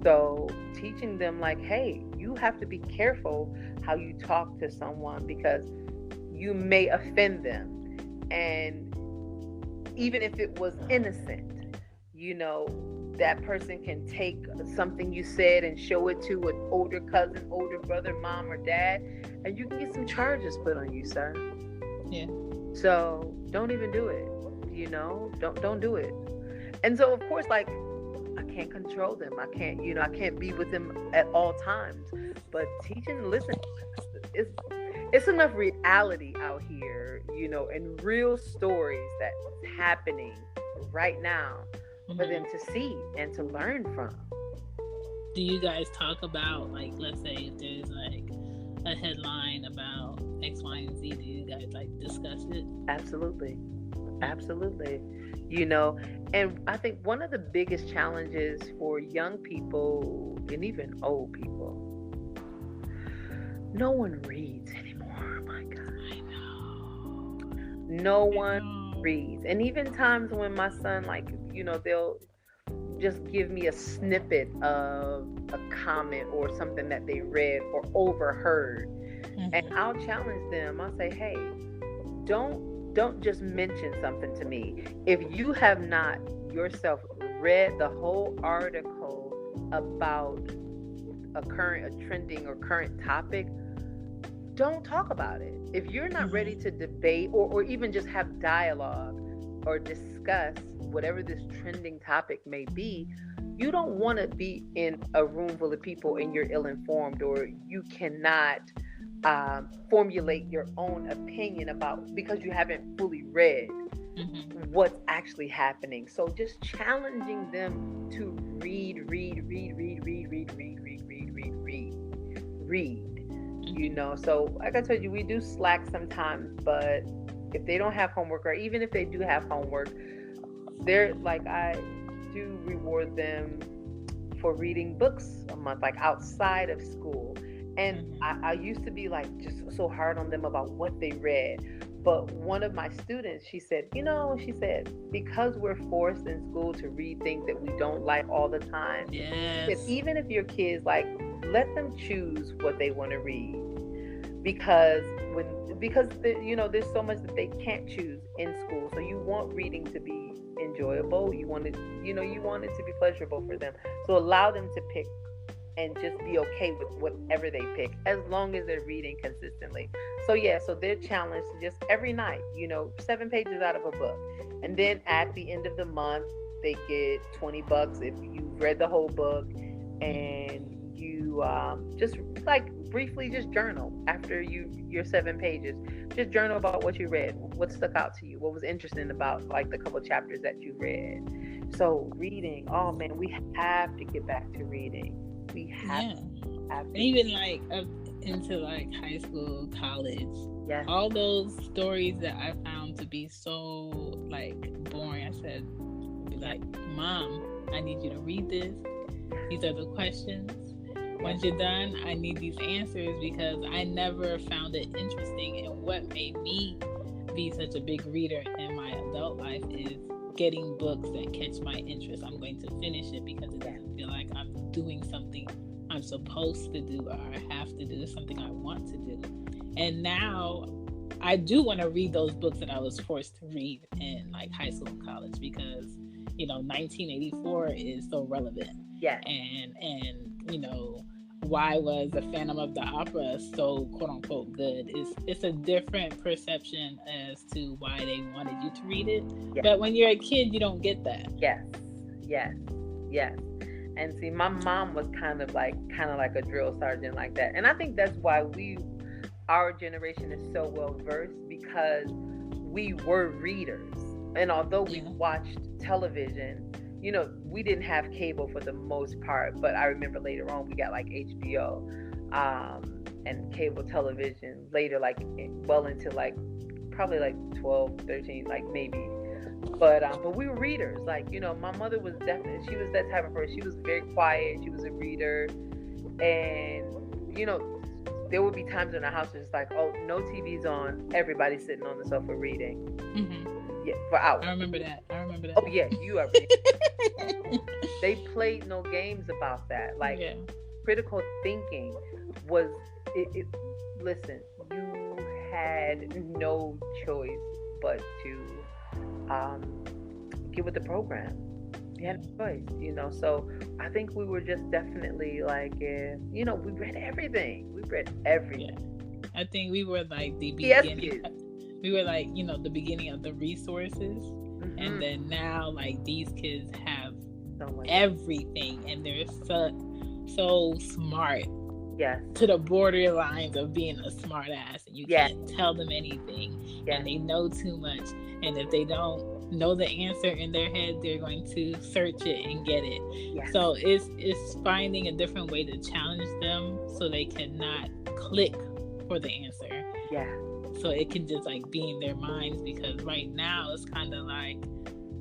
So teaching them, like, hey, you have to be careful how you talk to someone because you may offend them. And even if it was innocent, you know, that person can take something you said and show it to an older cousin, older brother, mom, or dad, and you can get some charges put on you, sir. Yeah. So don't even do it. You know, don't do it. And so, of course, like, I can't control them. I can't be with them at all times. But teaching, listen, it's enough reality out here, you know, and real stories that's happening right now for them to see and to learn from. Do you guys talk about, like, let's say if there's like a headline about X, Y, and Z, do you guys like discuss it? Absolutely. You know, and I think one of the biggest challenges for young people and even old people, no one reads anymore. Oh my God. I know. No one reads. And even times when my son, like, you know, they'll just give me a snippet of a comment or something that they read or overheard. And I'll challenge them. I'll say, hey, don't don't just mention something to me. If you have not yourself read the whole article about a trending or current topic, don't talk about it. If you're not ready to debate or even just have dialogue or discuss whatever this trending topic may be, you don't want to be in a room full of people and you're ill-informed, or you cannot formulate your own opinion because you haven't fully read what's actually happening. So just challenging them to read. So like I told you, we do slack sometimes, but if they don't have homework, or even if they do have homework, I do reward them for reading books a month, like outside of school. And I used to be like just so hard on them about what they read. But one of my students, she said, because we're forced in school to read things that we don't like all the time, even if your kids let them choose what they want to read, because there's so much that they can't choose in school. So you want reading to be enjoyable. You want it to be pleasurable for them. So allow them to pick and just be okay with whatever they pick, as long as they're reading consistently. So they're challenged to just every night, 7 pages out of a book. And then at the end of the month, they get $20 if you've read the whole book, and you just briefly just journal after your 7 pages. Just journal about what you read, what stuck out to you, what was interesting about the couple chapters that you read. So reading, oh man, we have to get back to reading. We have to. Even up into high school, college. Yes. All those stories that I found to be so boring. I said, Mom, I need you to read this. These are the questions. Once you're done, I need these answers, because I never found it interesting. And what made me be such a big reader in my adult life is getting books that catch my interest. I'm going to finish it because it doesn't feel like I'm doing something I'm supposed to do, or I have to do something I want to do. And now I do want to read those books that I was forced to read in high school and college, because 1984 is so relevant. Yeah. And why was the Phantom of the Opera so quote unquote good? It's a different perception as to why they wanted you to read it. Yes. But when you're a kid, you don't get that. Yes. And see, my mom was kind of like a drill sergeant like that. And I think that's why our generation is so well versed, because we were readers. And although we watched television, we didn't have cable for the most part, but I remember later on we got HBO and cable television later, well into probably 12, 13, maybe. But we were readers. My mother was definitely, she was that type of person. She was very quiet. She was a reader. And, there would be times in the house where it's oh, no TV's on. Everybody's sitting on the sofa reading. Mm-hmm. Yeah, for hours. I remember that. Oh, yeah, you are. They played no games about that. Critical thinking was, listen, you had no choice but to get with the program. You had no choice, so I think we were just definitely we read everything. Yeah. I think we were the beginning. We were the beginning of the resources. Mm-hmm. And then now these kids have everything, and they're so smart. Yes. To the borderlines of being a smart ass, and you can't tell them anything, and they know too much. And if they don't know the answer in their head, they're going to search it and get it. Yes. So it's finding a different way to challenge them so they cannot click for the answer. Yeah. So it can just be in their minds, because right now it's kind of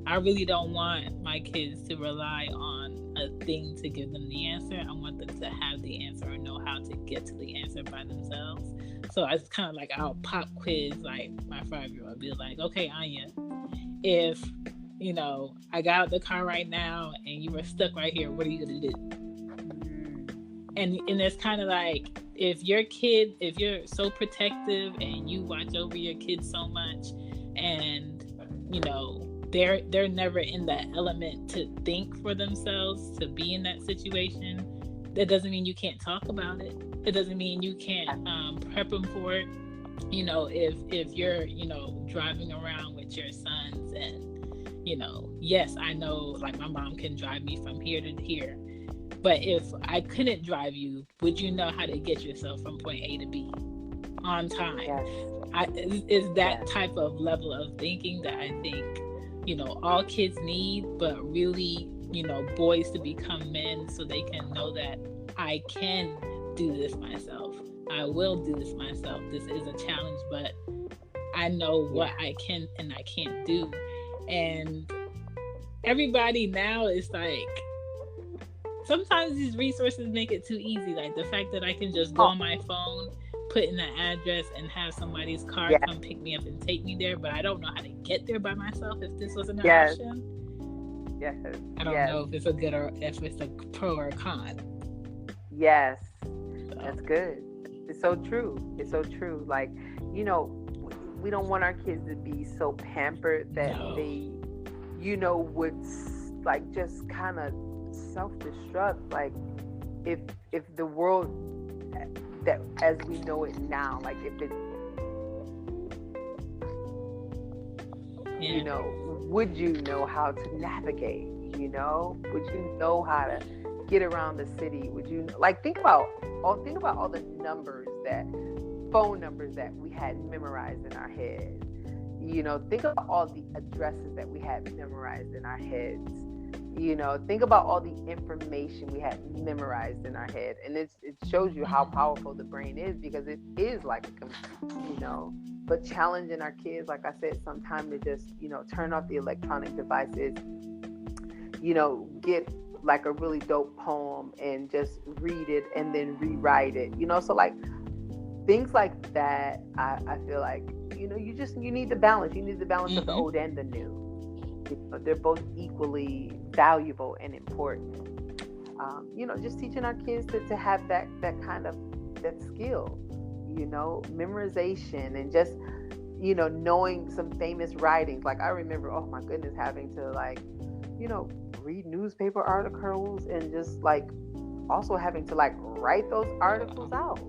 I really don't want my kids to rely on a thing to give them the answer. I want them to have the answer or know how to get to the answer by themselves. So it's kind of I'll pop quiz my 5-year-old. Be okay, Anya, if I got out the car right now and you were stuck right here, what are you gonna do? And it's kind of if you're so protective and you watch over your kids so much, and they're never in that element to think for themselves, to be in that situation. That doesn't mean you can't talk about it. It doesn't mean you can't prep them for it. If you're driving around with your sons, and yes, I know, like, my mom can drive me from here to here, but if I couldn't drive you, would you know how to get yourself from point A to B on time? Yes. Is that type of level of thinking that I think all kids need, but really boys to become men, so they can know that I can do this myself. I will do this myself. This is a challenge, but I know what I can and I can't do. And everybody now is like, sometimes these resources make it too easy. Like the fact that I can just go on my phone, put in the address, and have somebody's car come pick me up and take me there, but I don't know how to get there by myself if this wasn't an option. Yes. I don't know if it's a good or if it's a pro or a con. Yes. That's good. It's so true. It's so true. Like, we don't want our kids to be so pampered that they, would like just kind of self-destruct. Like if the world that as we know it now, like if it, would you know how to navigate? Would you know how to get around the city? Would you think about all the phone numbers that we had memorized in our heads? Think about all the addresses that we had memorized in our heads. Think about all the information we had memorized in our head. And it shows you how powerful the brain is, because it is like a computer, but challenging our kids, like I said, sometimes to just, turn off the electronic devices, get like a really dope poem and just read it and then rewrite it, so like things like that. I feel like, you need the balance. You need the balance of the old and the new. They're both equally valuable and important. Just teaching our kids to have that kind of that skill, memorization, and just, knowing some famous writings. Like I remember, oh my goodness, having to read newspaper articles, and just like also having to write those articles out.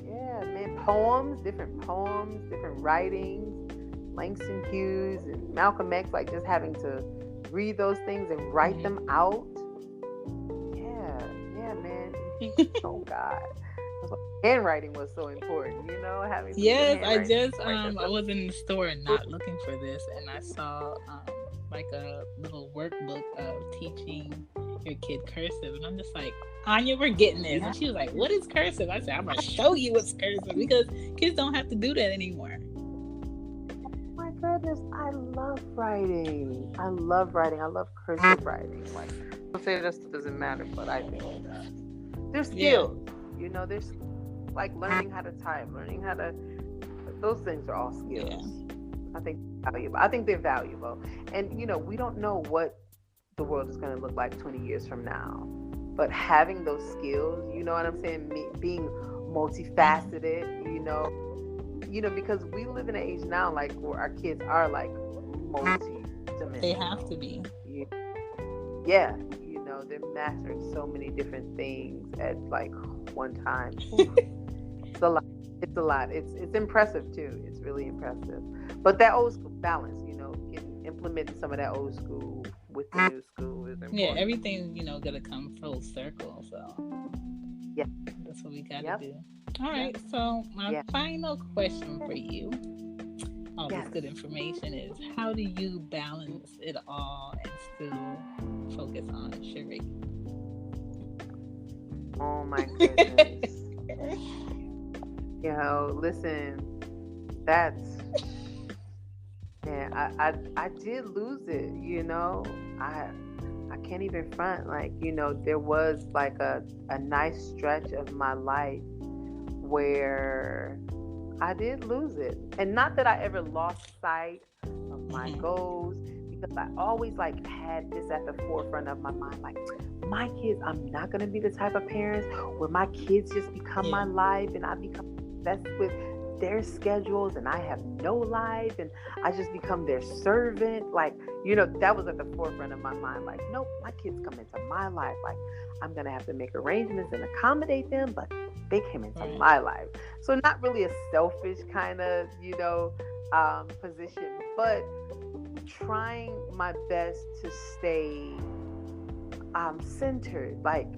Yeah, man, different writings. Langston Hughes and Malcolm X, like just having to read those things and write them out. Yeah, man. Oh God, handwriting was so important. Having. Yes, I was in the store not looking for this, and I saw like a little workbook of teaching your kid cursive, and I'm just like, Anya, we're getting this. And she was like, what is cursive? I said, I'm gonna show you what's cursive, because kids don't have to do that anymore. Goodness, I love writing. I love cursive writing. Like, I'll say this doesn't matter, but I think it does. There's skills. There's like learning how to type, those things are all skills. Yeah. I think they're valuable. And we don't know what the world is going to look like 20 years from now, but having those skills, you know what I'm saying, being multifaceted, because we live in an age now like where our kids are like multi-dimensional. They have to be. Yeah, they're mastering so many different things at like one time. It's a lot. It's impressive too. It's really impressive. But that old school balance, implementing some of that old school with the new school is important. Yeah, everything gonna come full circle. So yeah, that's what we gotta do. All right, so my final question for you, all this good information, is how do you balance it all and still focus on Sheree? Oh my goodness. Listen, that's, man, I did lose it, I can't even front, there was like a nice stretch of my life where I did lose it. And not that I ever lost sight of my goals, because I always had this at the forefront of my mind, my kids, I'm not going to be the type of parents where my kids just become my life and I become obsessed with their schedules and I have no life and I just become their servant. Like, that was at the forefront of my mind. Like, nope, my kids come into my life. Like, I'm going to have to make arrangements and accommodate them, but they came into my life. So not really a selfish kind of, position, but trying my best to stay centered. Like,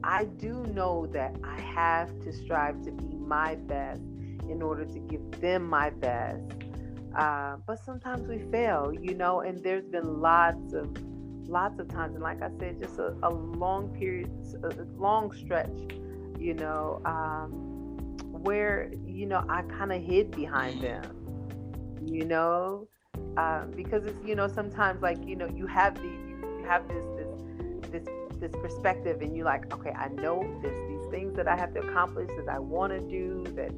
I do know that I have to strive to be my best in order to give them my best. But sometimes we fail, and there's been lots of times. And like I said, just a long period, a long stretch, where, I kind of hid behind them, because it's, sometimes like, you have this perspective and you're like, okay, I know there's these things that I have to accomplish, that I want to do, that,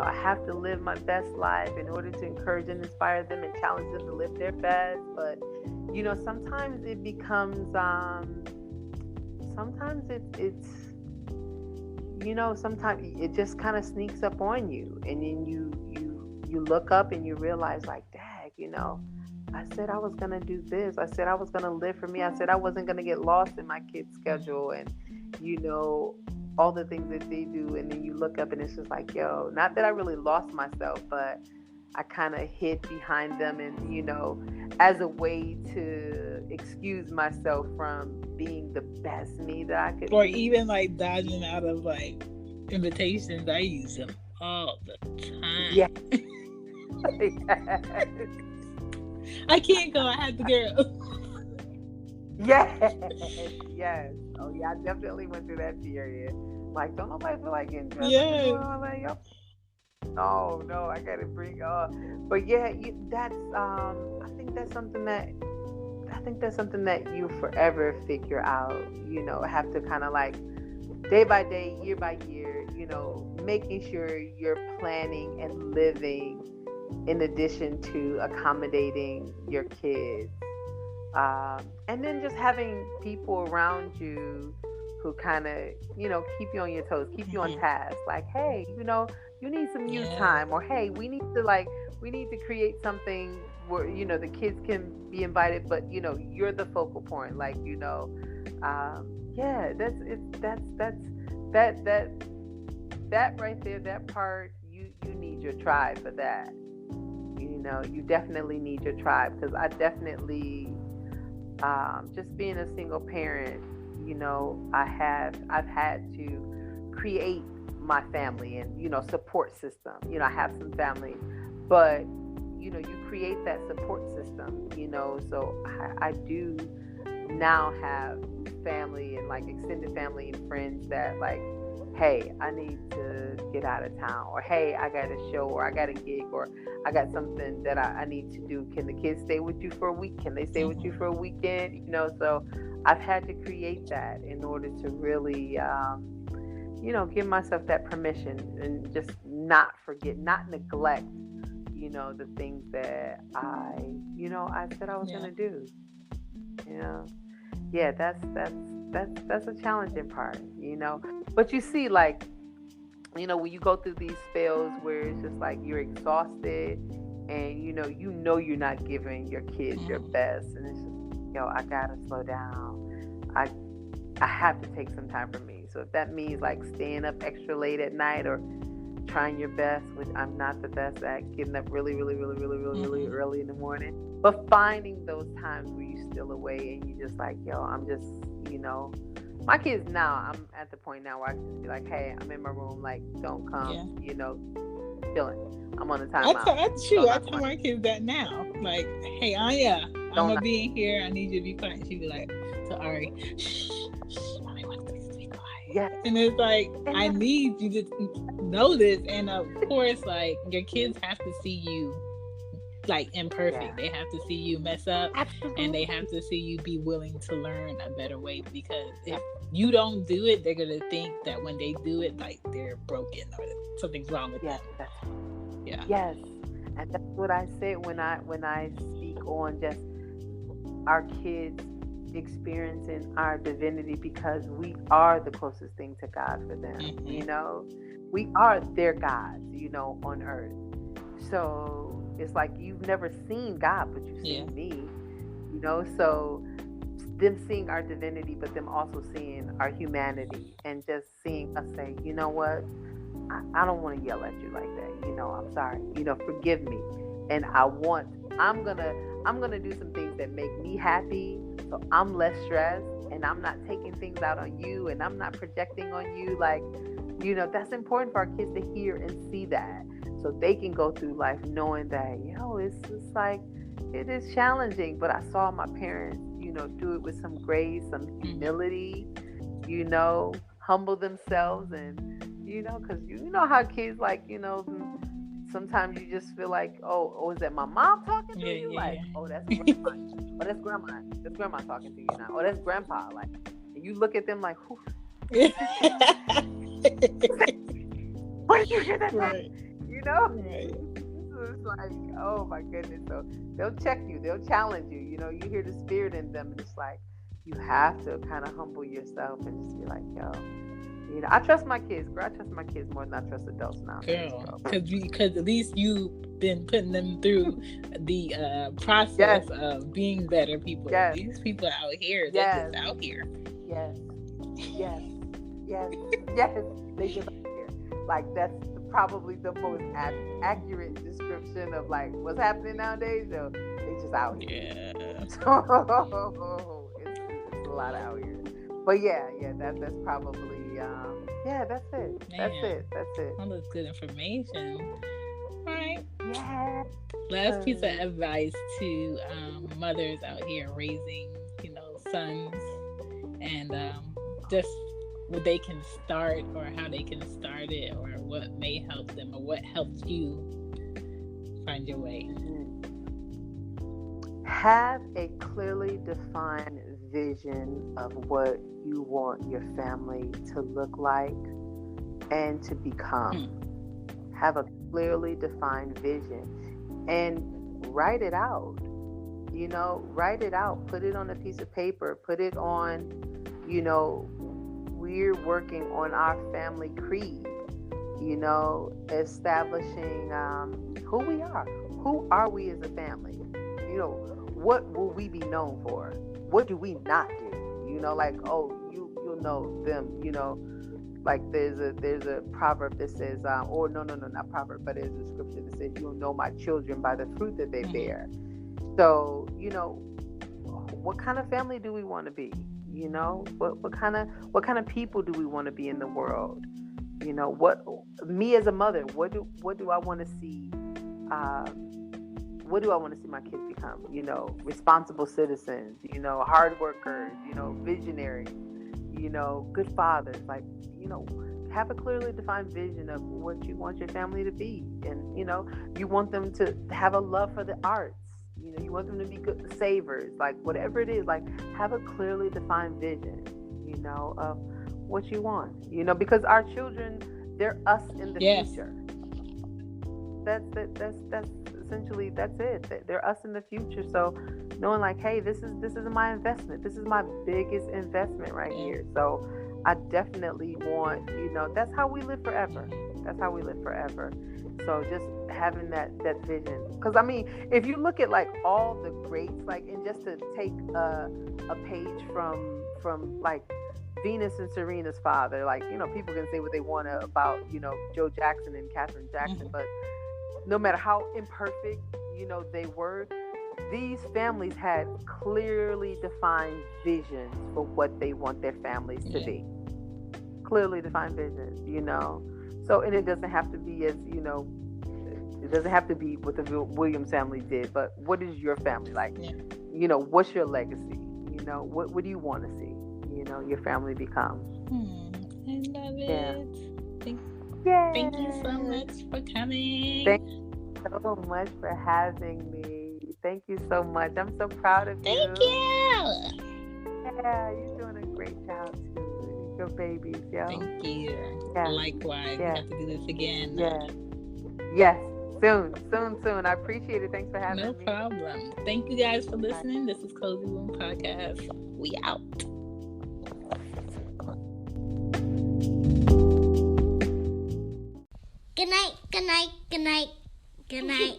I have to live my best life in order to encourage and inspire them and challenge them to live their best. But, sometimes it becomes, sometimes it's sometimes it just kind of sneaks up on you, and then you look up and you realize, like, dang, I said I was going to do this. I said I was going to live for me. I said I wasn't going to get lost in my kids' schedule and, all the things that they do. And then you look up and it's just like, yo, not that I really lost myself, but I kind of hid behind them and, as a way to excuse myself from being the best me that I could or be. even like dodging out of like invitations. I use them all the time. Yeah. I can't go. I have to go. Yes. Oh yeah, I definitely went through that period. Like, don't nobody feel like getting dressed? Yeah. No, I gotta bring. But yeah, that's. I think that's something that you forever figure out. Have to kind of like day by day, year by year. Making sure you're planning and living in addition to accommodating your kids. And then just having people around you who kind of, keep you on your toes, keep you on task. Like, hey, you need some you time, or hey, we need to create something where, the kids can be invited, but, you're the focal point. Like, that right there, that part, you need your tribe for that. You definitely need your tribe, because I definitely, just being a single parent, I've had to create my family and, support system. I have some family, but, you create that support system, so I do now have family and like extended family and friends that like, hey, I need to get out of town, or hey, I got a show, or I got a gig, or I got something that I need to do. Can the kids stay with you for a week? Can they stay with you for a weekend? So I've had to create that in order to really, give myself that permission and just not forget, not neglect, the things that I said I was going to do. Yeah, that's a challenging part, But you see, like, when you go through these spells where it's just like you're exhausted and you're not giving your kids your best, and it's just, I gotta slow down. I have to take some time for me. So if that means like staying up extra late at night or trying your best, which I'm not the best at, getting up really, really, really, really, really, really early in the morning, but finding those times where you're still away and you just like, I'm just, my kids now, I'm at the point now where I can just be like, hey, I'm in my room, like, don't come, chilling. I'm on the timeout. I tell my kids that now. Like, hey, Anya, I'm going to be in here. I need you to be quiet. She'd be like, so Ari, shh, mommy wants us to be quiet. Yes. And it's like, I need you to know this. And of course, like, your kids have to see you like imperfect. Yeah. They have to see you mess up. Absolutely. And they have to see you be willing to learn a better way, because if you don't do it, they're gonna think that when they do it, like they're broken or something's wrong with them. Yeah. Yes. And that's what I said when I speak on just our kids experiencing our divinity, because we are the closest thing to God for them, we are their gods, on earth. So it's like you've never seen God, but you've seen me, so them seeing our divinity, but them also seeing our humanity, and just seeing us say, you know what, I don't want to yell at you like that. I'm sorry. Forgive me. And I'm gonna do some things that make me happy, so I'm less stressed, and I'm not taking things out on you, and I'm not projecting on you. Like, that's important for our kids to hear and see that, so they can go through life knowing that, it's like, it is challenging, but I saw my parents, do it with some grace, some humility, humble themselves, and because how kids, like, sometimes you just feel like, oh, is that my mom talking to you? Like, oh, that's grandma. Oh, that's grandma. That's grandma talking to you now. Oh, that's grandpa. Like, and you look at them like, whew. What did you hear that? Right. Right. It's like, oh my goodness. So they'll check you. They'll challenge you. You hear the spirit in them, and it's like, you have to kind of humble yourself and just be like, yo. I trust my kids. Girl, I trust my kids more than I trust adults now. Girl, because at least you've been putting them through the process of being better people. Yes. These people out here, they're just out here. Yes. Yes. Yes. Yes. They just out here. Like, that's probably the most accurate description of, like, what's happening nowadays. So they just out here. Yeah. So it's a lot out here. But that's probably that's it. Man, that's it. All this good information. All right. Yeah. Last piece of advice to mothers out here raising, sons, and just what they can start, or how they can start it, or what may help them, or what helps you find your way. Have a clearly defined vision of what you want your family to look like and to become. Have a clearly defined vision and write it out. Write it out. Put it on a piece of paper. Put it on, we're working on our family creed, establishing who we are. Who are we as a family? What will we be known for? What do we not do? Like, you'll know them, like there's a proverb that says, or no, not proverb, but there's a scripture that says, you'll know my children by the fruit that they bear. So, what kind of family do we want to be? What kind of people do we want to be in the world? Me as a mother, what do I want to see? What do I want to see my kids become? Responsible citizens, hard workers, visionaries, good fathers. Like, have a clearly defined vision of what you want your family to be. And, you want them to have a love for the arts. You want them to be good savers, like whatever it is, like have a clearly defined vision, of what you want, because our children, they're us in the future. That's essentially, that's it. They're us in the future. So knowing like, hey, this is my investment. This is my biggest investment right here. So I definitely want, that's how we live forever. That's how we live forever. So just having that vision. Because I mean, if you look at like all the greats, like, and just to take a page from like Venus and Serena's father, like, people can say what they want about, Joe Jackson and Katherine Jackson, but no matter how imperfect, they were, these families had clearly defined visions for what they want their families to be. Clearly defined visions, So, and it doesn't have to be as, it doesn't have to be what the Williams family did, but what is your family like? What's your legacy? What do you want to see, your family become? I love it. Thank you so much for coming. Thank you so much for having me. Thank you so much. I'm so proud of you. Thank you. Yeah, you're doing a great job too. Your babies, yo. Thank you. Yeah. Likewise. We have to do this again. Yes. Soon. I appreciate it. Thanks for having me. No problem. Thank you guys for listening. This is Cozy Womb Podcast. We out. Good night. Good night. Good night.